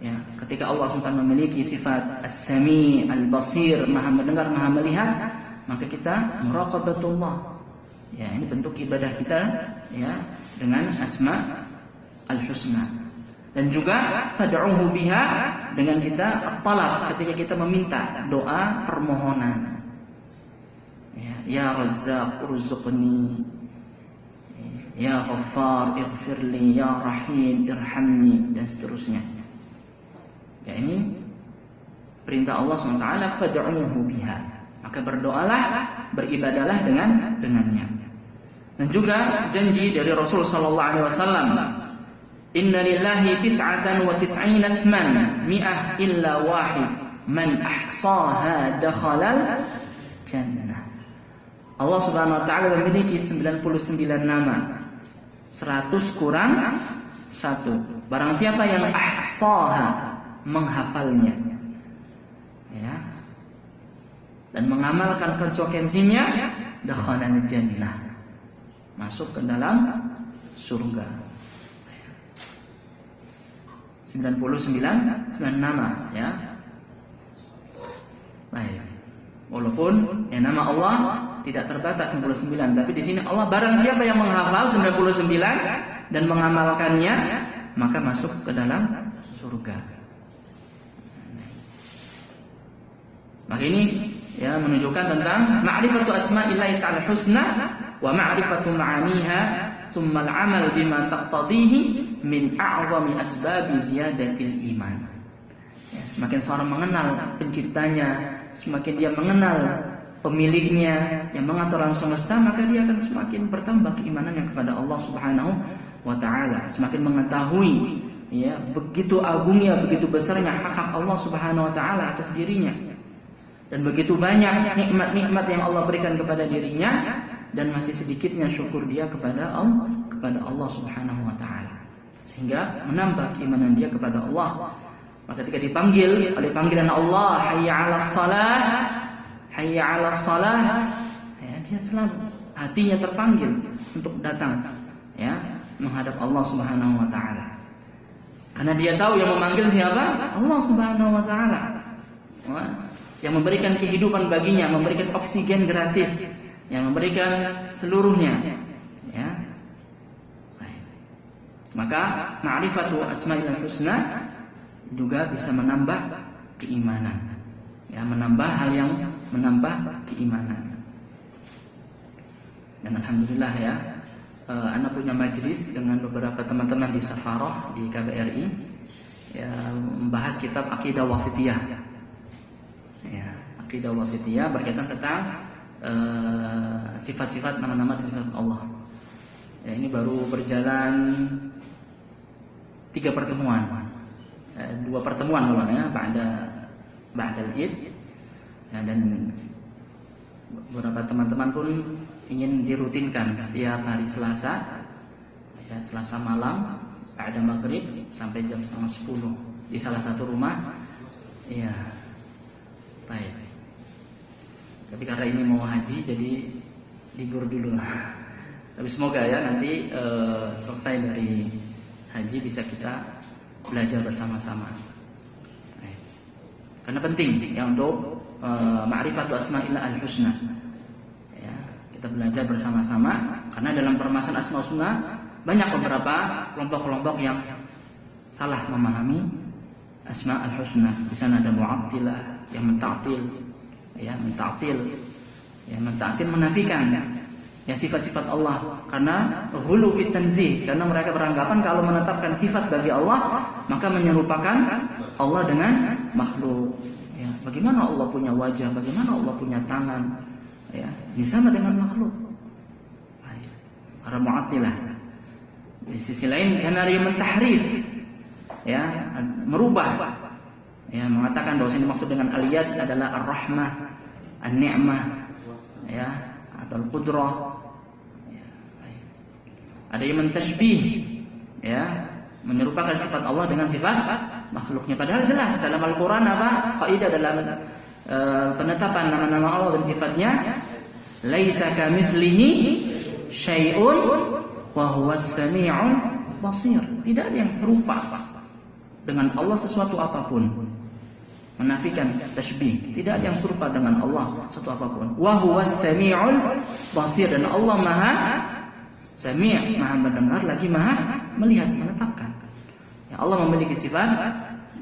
Ya, ketika Allah SWT memiliki sifat As-Sami, Al-Basir, Maha mendengar, Maha melihat, maka kita muraqabatullah. Ya, ini bentuk ibadah kita ya dengan asma al-husna. Dan juga fad'uhu biha, dengan kita at-talab, ketika kita meminta doa permohonan. Ya Razzaq urzuqni, ya Ghaffar ighfirli, ya Rahim irhamni, dan seterusnya. Ya, ini perintah Allah SWT, fad'uhu biha, maka berdoalah, beribadalah dengannya. Dan juga janji dari Rasul sallallahu alaihi wasallam, inna lillahi 99 asman mi'ah illa wahid man ahsaha dakhalal jannah. Allah Subhanahu wa taala memiliki 99 nama, 100 kurang 1. Barang siapa yang ahsaha, menghafalnya, ya, dan mengamalkan konsekuensinya, dakhalal jannah, masuk ke dalam surga. 99 nama, ya. Baik. Walaupun ya, nama Allah tidak terbatas 99, tapi di sini Allah, barang siapa yang menghafal 99 dan mengamalkannya, maka masuk ke dalam surga. Maka ini ya menunjukkan tentang ma'rifatu asma'illahi ta'ala husna wa ma'rifatu ma'aniha thumma al-'amal bima taqtadihi min a'zami asbabi ziyadatil iman. Ya, semakin seorang mengenal penciptanya, semakin dia mengenal pemiliknya yang mengatur alam semesta, maka dia akan semakin bertambah keimanannya kepada Allah Subhanahu wa taala, semakin mengetahui ya begitu agungnya, begitu besarnya hak-hak Allah Subhanahu wa taala atas dirinya. Dan begitu banyak nikmat-nikmat yang Allah berikan kepada dirinya, dan masih sedikitnya syukur dia kepada Allah Subhanahu wa taala, sehingga menambah keimanan dia kepada Allah. Maka ketika dipanggil oleh panggilan Allah, hayya 'alas shalah, hayya 'alas shalah, ya, dia selalu hatinya terpanggil untuk datang ya menghadap Allah Subhanahu wa taala. Karena dia tahu yang memanggil siapa? Allah Subhanahu wa taala. Yang memberikan kehidupan baginya, memberikan oksigen gratis, yang memberikan seluruhnya, ya. Maka ma'rifatu asma'il husna juga bisa menambah keimanan, ya, menambah hal yang menambah keimanan. Dan alhamdulillah ya, anak punya majelis dengan beberapa teman-teman di Safaroh di KBRI, ya, membahas kitab Aqidah Wasithiyah. Ya, Aqidah Wasithiyah berkaitan tentang sifat-sifat nama-nama dan sifat Allah. Ya, ini baru berjalan 3 pertemuan, 2 pertemuan ya, ba'da Id, ya, dan beberapa teman-teman pun ingin dirutinkan setiap hari Selasa, ya, Selasa malam ba'da maghrib sampai jam 9:30 di salah satu rumah. Ya, baik. Tapi karena ini mau haji, jadi libur dulu. Tapi semoga ya nanti selesai dari haji bisa kita belajar bersama-sama. Karena penting ya untuk ma'rifatu asma'illah al-husna. Ya, kita belajar bersama-sama karena dalam permasalahan asma husna banyak beberapa kelompok-kelompok yang salah memahami asma al-husna. Di sana ada mu'attilah yang mentaktil, ya, mentaktil menafikan ya sifat-sifat Allah, karena ghulu fit tanzih, karena mereka beranggapan kalau menetapkan sifat bagi Allah maka menyerupakan Allah dengan makhluk. Ya, bagaimana Allah punya wajah, bagaimana Allah punya tangan, ya, ini sama dengan makhluk. Para mu'attilah. Di sisi lain karena dia mentahrif, ya, merubah, ya, mengatakan bahwa yang dimaksud dengan al-yad adalah ar-rahmah, an-ni'mah, ya, atau al-qudrah. Ya, ada yang mentashbih, ya, menyerupakan sifat Allah dengan sifat makhluknya. Padahal jelas dalam Al-Quran apa? Kaidah dalam penetapan nama-nama Allah dan sifatnya, laisa kamitslihi syai'un wa huwas sami'ul basir. Tidak ada yang serupa dengan Allah sesuatu apapun. Menafikan tasybih. Tidak ada yang serupa dengan Allah sesuatu apapun. Wa huwas sami'ul basir, dan Allah Maha Sami', Maha mendengar lagi Maha melihat, menetapkan. Ya, Allah memiliki sifat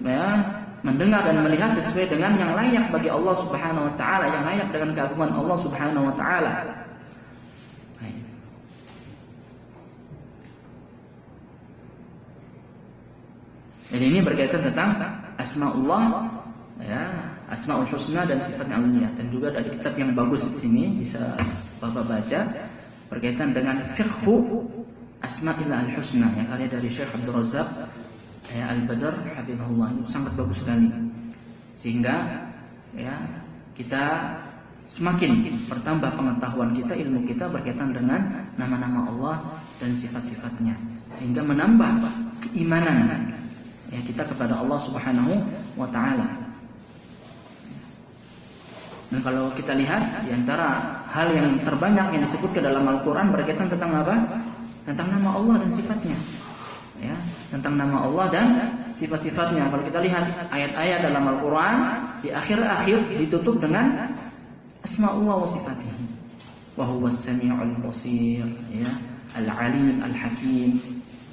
ya, mendengar dan melihat sesuai dengan yang layak bagi Allah Subhanahu wa taala, yang layak dengan keagungan Allah Subhanahu wa taala. Jadi ini berkaitan tentang asmaullah, ya, asmaul husna dan sifatnya aulia. Dan juga ada kitab yang bagus di sini, bisa Bapak baca, berkaitan dengan fiqhu asma'illah al-husna, yang karya dari Syekh Abdul Razak Al-Badr hafizahullah, itu sangat bagus sekali. Sehingga ya, kita semakin bertambah pengetahuan kita, ilmu kita berkaitan dengan nama-nama Allah dan sifat-sifatnya, sehingga menambah keimanan ya kita kepada Allah Subhanahu wa taala. Dan kalau kita lihat di antara hal yang terbanyak yang disebutkan dalam Al-Qur'an berkaitan tentang apa? Tentang nama Allah dan sifatnya. Ya, tentang nama Allah dan sifat-sifatnya. Kalau kita lihat ayat-ayat dalam Al-Qur'an, di akhir-akhir ditutup dengan asmaullah wa sifatihi. Wa huwas sami'ul basir, ya, al-alim, al-hakim.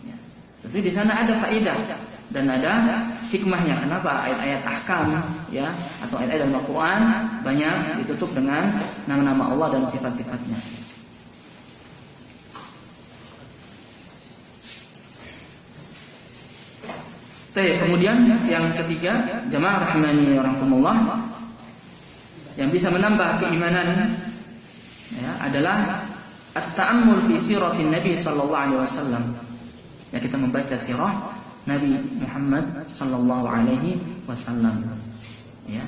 Ya. Tentu di sana ada faedah dan ada hikmahnya. Kenapa ayat-ayat ahkam ya atau ayat-ayat dalam Al-Qur'an banyak ditutup dengan nama-nama Allah dan sifat-sifatnya. Kemudian yang ketiga, jamaah rahimani wa rahimakumullah, yang bisa menambah keimanan ya, adalah at-ta'ammul fi siratin Nabi sallallahu alaihi wasallam. Ya, kita membaca sirah Nabi Muhammad sallallahu alaihi wasallam. Ya.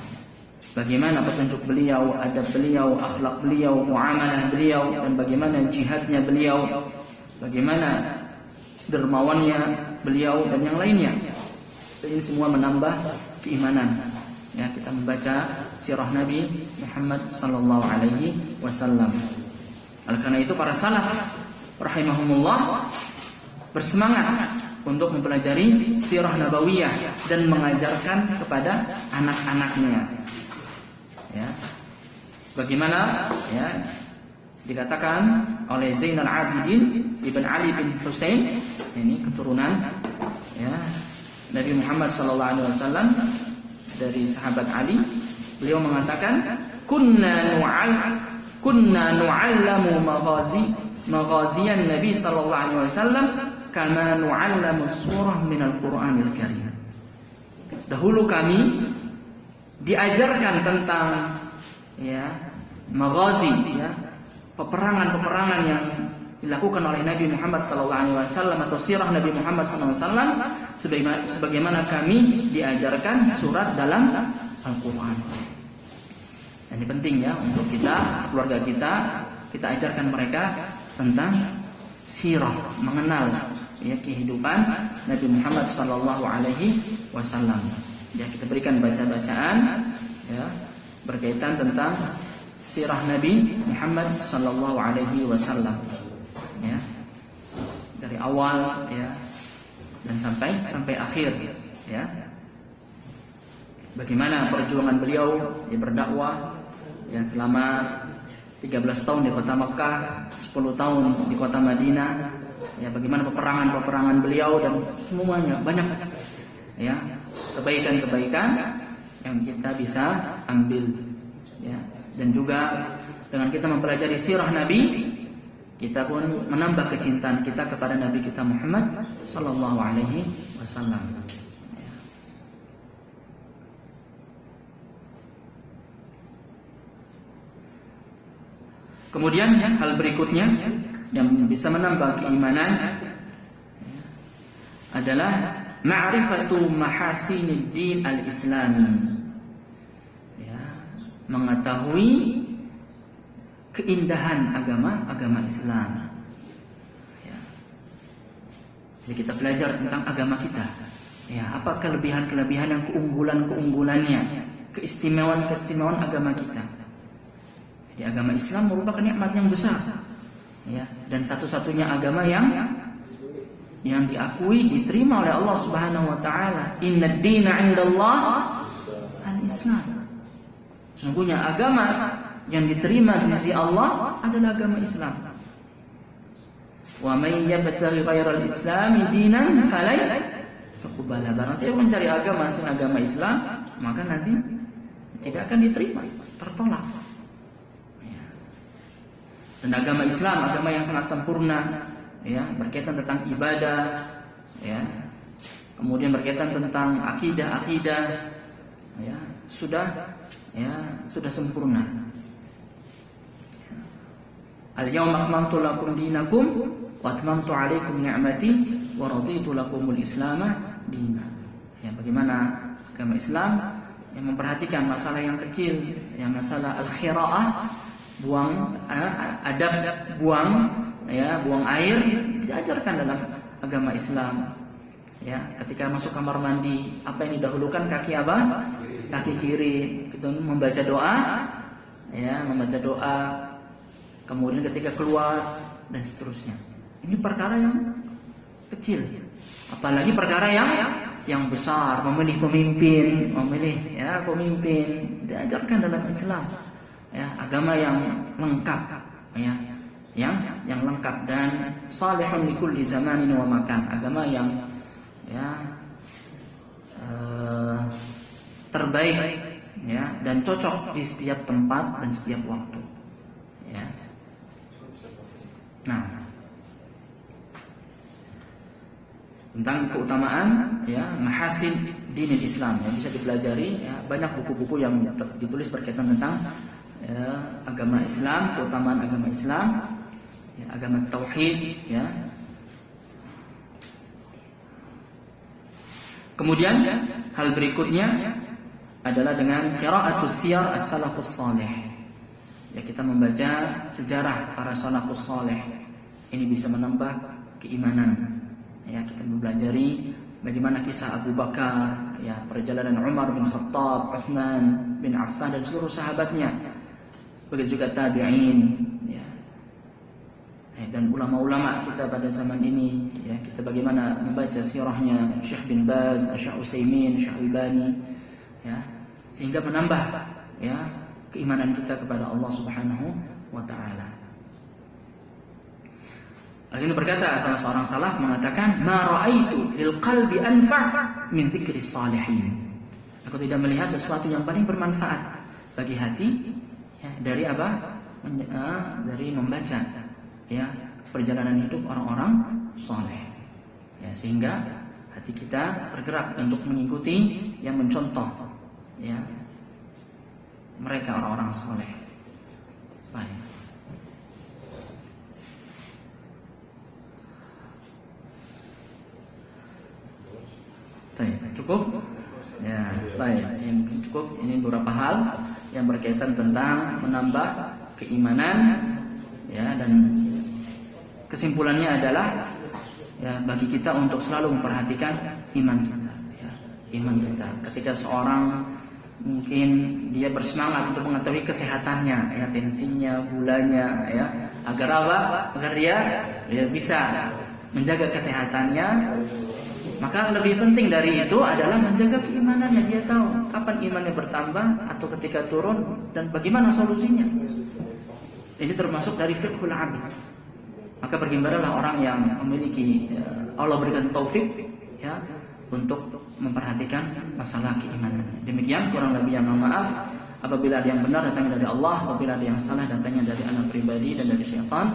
Bagaimana petunjuk beliau, adab beliau, akhlak beliau, muamalah beliau, dan bagaimana jihadnya beliau, bagaimana dermawannya beliau dan yang lainnya. Ini semua menambah keimanan. Ya, kita membaca sirah Nabi Muhammad sallallahu alaihi wasallam. Oleh karena itu para salaf rahimahumullah bersemangat untuk mempelajari sirah nabawiyah dan mengajarkan kepada anak-anaknya. Ya. Sebagaimana ya dikatakan oleh Zainal Abidin Ibn Ali bin Husain, ini keturunan ya Nabi Muhammad SAW dari sahabat Ali. Beliau mengatakan, kunna nu'allamu maghaziyan Nabi SAW kama nu'allamu surah minal Qur'anil Karim. Dahulu kami diajarkan tentang ya maghazi, ya peperangan-peperangan yang dilakukan oleh Nabi Muhammad SAW atau sirah Nabi Muhammad SAW, sebagaimana kami diajarkan surat dalam Al-Quran. Dan ini penting ya untuk kita, keluarga kita ajarkan mereka tentang sirah, mengenal ya kehidupan Nabi Muhammad SAW. Ya, kita berikan bacaan ya berkaitan tentang sirah Nabi Muhammad SAW. Ya, dari awal ya dan sampai akhir ya. Bagaimana perjuangan beliau ya berdakwah yang selama 13 tahun di kota Mekah, 10 tahun di kota Madinah. Ya, bagaimana peperangan beliau dan semuanya banyak ya kebaikan-kebaikan yang kita bisa ambil ya. Dan juga dengan kita mempelajari sirah Nabi, kita pun menambah kecintaan kita kepada Nabi kita Muhammad sallallahu alaihi wasallam. Kemudian hal berikutnya yang bisa menambah keimanan adalah ma'rifatu mahasinid din al-islami. Ya, mengetahui keindahan agama Islam. Ya. Jadi kita belajar tentang agama kita. Ya, apa kelebihan-kelebihan dan keunggulan-keunggulannya, keistimewaan-keistimewaan agama kita. Jadi agama Islam merupakan nikmat yang besar. Ya, dan satu-satunya agama yang diakui, diterima oleh Allah Subhanahu wa taala. Innad dina 'indallah al-Islam. Sesungguhnya agama yang diterima di sisi Allah adalah agama Islam. Wa may yabtaghi ghairal islami dinan falan yuqbala. Barang siapa mencari agama selain agama Islam, maka nanti tidak akan diterima, tertolak. Ya. Dan agama Islam agama yang sangat sempurna, ya, berkaitan tentang ibadah, ya. Kemudian berkaitan tentang akidah, ya, sudah sempurna. Al-yawma akmaltu lakum dinakum wa atmamtu 'alaikum ni'mati wa raditu lakumul Islam dinan. Ya, bagaimana agama Islam yang memperhatikan masalah yang kecil, yang masalah al-khira'ah, buang buang air diajarkan dalam agama Islam. Ya, ketika masuk kamar mandi, apa yang didahulukan? Kaki apa? Kaki kiri. Kita membaca doa, ya, membaca doa. Kemudian ketika keluar dan seterusnya. Ini perkara yang kecil. Apalagi perkara yang besar, memilih pemimpin, diajarkan dalam Islam. Ya, agama yang lengkap, ya. Yang lengkap dan salihun likulli zamanin wa makan. Agama yang terbaik, ya, dan cocok di setiap tempat dan setiap waktu. Ya. Nah, tentang keutamaan, ya, mahasin dinil Islam yang bisa dipelajari, ya, banyak buku-buku yang ditulis berkaitan tentang, ya, agama Islam, keutamaan agama Islam, ya, agama tauhid, ya. Kemudian hal berikutnya adalah dengan qira'atus siyar as-salafus salih. Ya, kita membaca sejarah para salafus salih. Ini bisa menambah keimanan. Ya, kita mempelajari bagaimana kisah Abu Bakar, ya, perjalanan Umar bin Khattab, Utsman bin Affan dan seluruh sahabatnya. Begitu juga tabi'in, ya. Dan ulama-ulama kita pada zaman ini, ya, kita bagaimana membaca sirahnya Syekh bin Baz, Syekh Utsaimin, Syekh Albani, ya, sehingga menambah, ya, keimanan kita kepada Allah Subhanahu wa taala. Akhirnya berkata salah seorang salaf mengatakan, "Ma ra'aitu lil qalbi anfa' min dzikris salihin." Aku tidak melihat sesuatu yang paling bermanfaat bagi hati, ya, dari apa? Dari membaca, ya, perjalanan hidup orang-orang saleh. Ya, sehingga hati kita tergerak untuk mengikuti yang mencontoh, ya, mereka orang-orang saleh. Baik. Cukup? Ya, baik. Ini mungkin cukup. Ini beberapa hal yang berkaitan tentang menambah keimanan, ya, dan kesimpulannya adalah, ya, bagi kita untuk selalu memperhatikan iman kita, ya, iman kita. Ketika seorang mungkin dia bersemangat untuk mengetahui kesehatannya, ya, tensinya, gulanya, ya, agar apa? Agar dia bisa menjaga kesehatannya. Maka lebih penting dari itu adalah menjaga keimanannya. Dia tahu kapan imannya bertambah atau ketika turun dan bagaimana solusinya. Ini termasuk dari fiqhul abid. Maka bergembiralah orang yang memiliki, Allah berikan taufik, ya, untuk memperhatikan masalah keimanan. Demikian kurang lebih yang mohon maaf. Apabila ada yang benar datangnya dari Allah, apabila ada yang salah datangnya dari anak pribadi dan dari syaitan.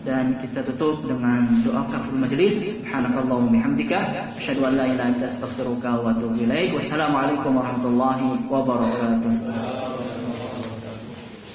Dan kita tutup dengan doa kaful majlis. Subhanakallahumma bihamdika asyhadu an la ilaha illa anta astaghfiruka wa atubu ilaik. Wassalamualaikum warahmatullahi wabarakatuh.